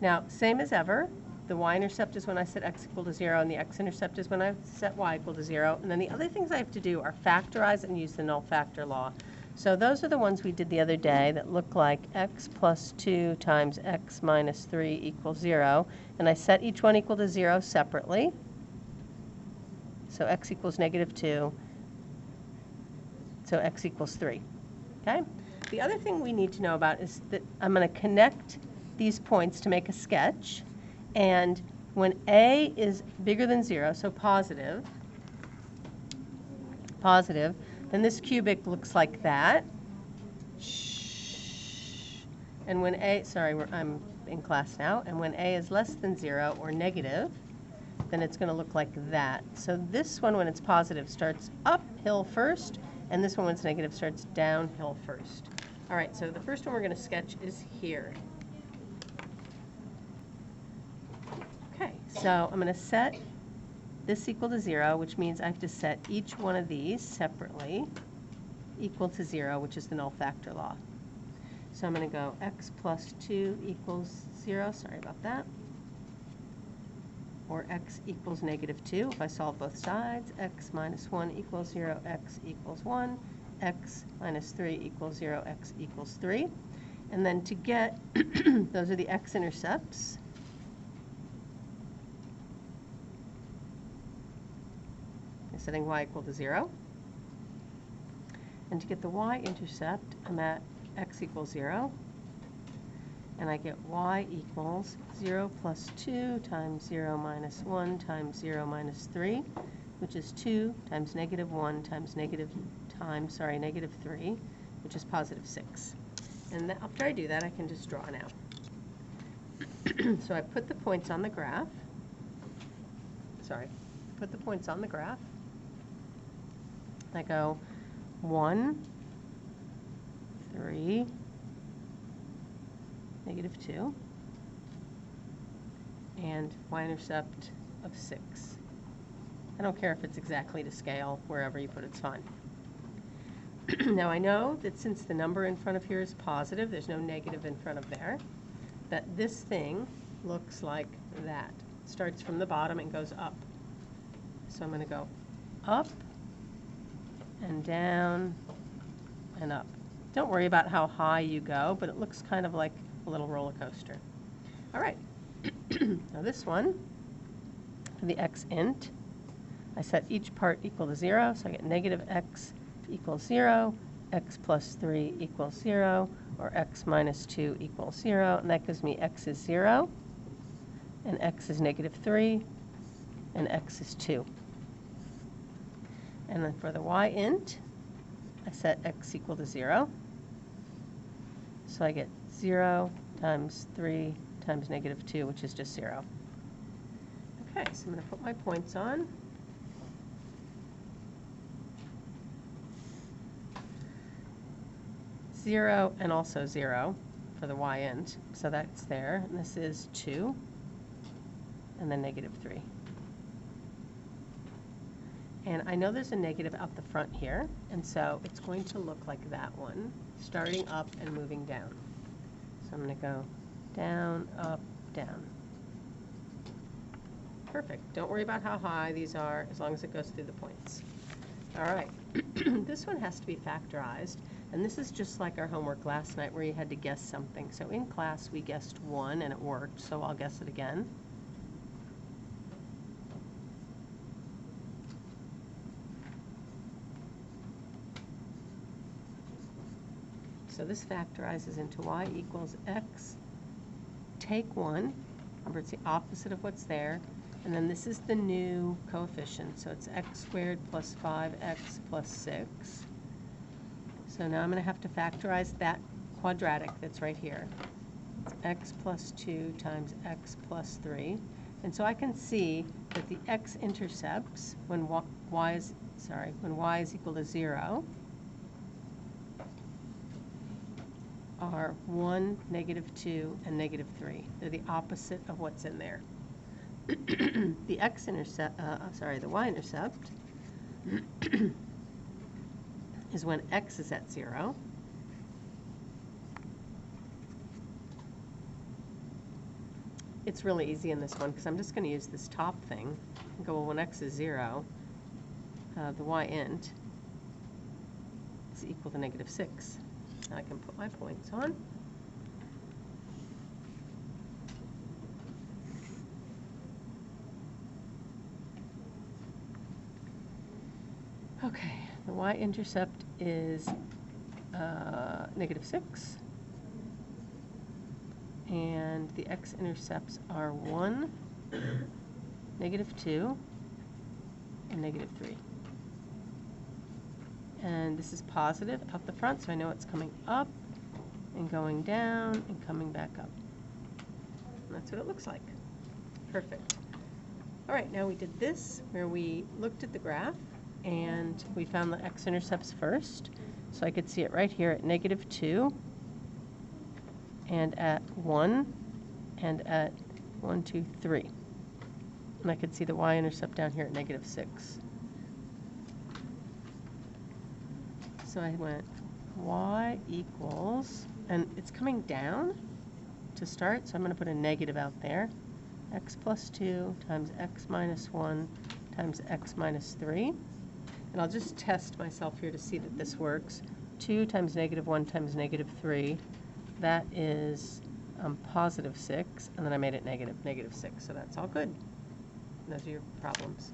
Now, same as ever, the y-intercept is when I set x equal to 0, and the x-intercept is when I set y equal to 0. And then the other things I have to do are factorize and use the null factor law. So those are the ones we did the other day that look like x plus 2 times x minus 3 equals 0. And I set each one equal to 0 separately. So x equals negative 2. So x equals 3. Okay? The other thing we need to know about is that I'm going to connect these points to make a sketch. And when a is bigger than 0, so positive, then this cubic looks like that. And when a, sorry, I'm in class now, and when a is less than 0 or negative, then it's going to look like that. So this one, when it's positive, starts uphill first, and this one, when it's negative, starts downhill first. All right, so the first one we're going to sketch is here. Okay, so I'm going to set this equal to 0, which means I have to set each one of these separately equal to 0, which is the null factor law. So I'm going to go x plus 2 equals 0, sorry about that, or x equals negative 2 if I solve both sides, x minus 1 equals 0, x equals 1, x minus 3 equals 0, x equals 3. And then to get, those are the x-intercepts. Setting y equal to 0. And to get the y-intercept, I'm at x equals 0. And I get y equals 0 plus 2 times 0 minus 1 times 0 minus 3, which is 2 times negative 1 times negative 3, which is positive 6. And after I do that, I can just draw now. So I put the points on the graph. Put the points on the graph. I go 1, 3, negative 2, and y-intercept of 6. I don't care if it's exactly to scale, wherever you put it's fine. Now I know that since the number in front of here is positive, there's no negative in front of there, that this thing looks like that. It starts from the bottom and goes up. So I'm going to go up and down and up. Don't worry about how high you go, but it looks kind of like a little roller coaster. All right. Now this one, for the x int, I set each part equal to 0, so I get negative x equals 0, x plus 3 equals 0, or x minus 2 equals 0, and that gives me x is 0, and x is negative 3, and x is 2. And then for the y int, I set x equal to 0. So I get 0 times 3 times negative 2, which is just 0. Okay, so I'm going to put my points on. Zero and also 0 for the y int. So that's there. And this is 2, and then negative 3. And I know there's a negative out the front here, and so it's going to look like that one, starting up and moving down. So I'm going to go down, up, down. Perfect. Don't worry about how high these are, as long as it goes through the points. All right. This one has to be factorized, and this is just like our homework last night where you had to guess something. So in class, we guessed 1, and it worked, so I'll guess it again. So this factorizes into y equals x, take 1, remember it's the opposite of what's there, and then this is the new coefficient, so it's x squared plus 5x plus 6. So now I'm going to have to factorize that quadratic that's right here. It's x plus 2 times x plus 3. And so I can see that the x-intercepts when y is equal to 0 are 1, negative 2, and negative 3. They're the opposite of what's in there. The the y-intercept is when x is at 0. it's really easy in this one because I'm just going to use this top thing and go, well, when x is 0, the y int is equal to -6. Now I can put my points on. Okay, the y-intercept is -6. And the x-intercepts are 1, -2, and -3. And this is positive out the front, so I know it's coming up and going down and coming back up. And that's what it looks like. Perfect. All right, now we did this where we looked at the graph and we found the x-intercepts first. So I could see it right here at -2 and at 1 and at 1, 2, 3. And I could see the y-intercept down here at -6. So I went y equals, and it's coming down to start, so I'm going to put a negative out there. X plus 2 times x minus 1 times x minus 3. And I'll just test myself here to see that this works. 2 times -1 times -3, that is +6, and then I made it -6, so that's all good. And those are your problems.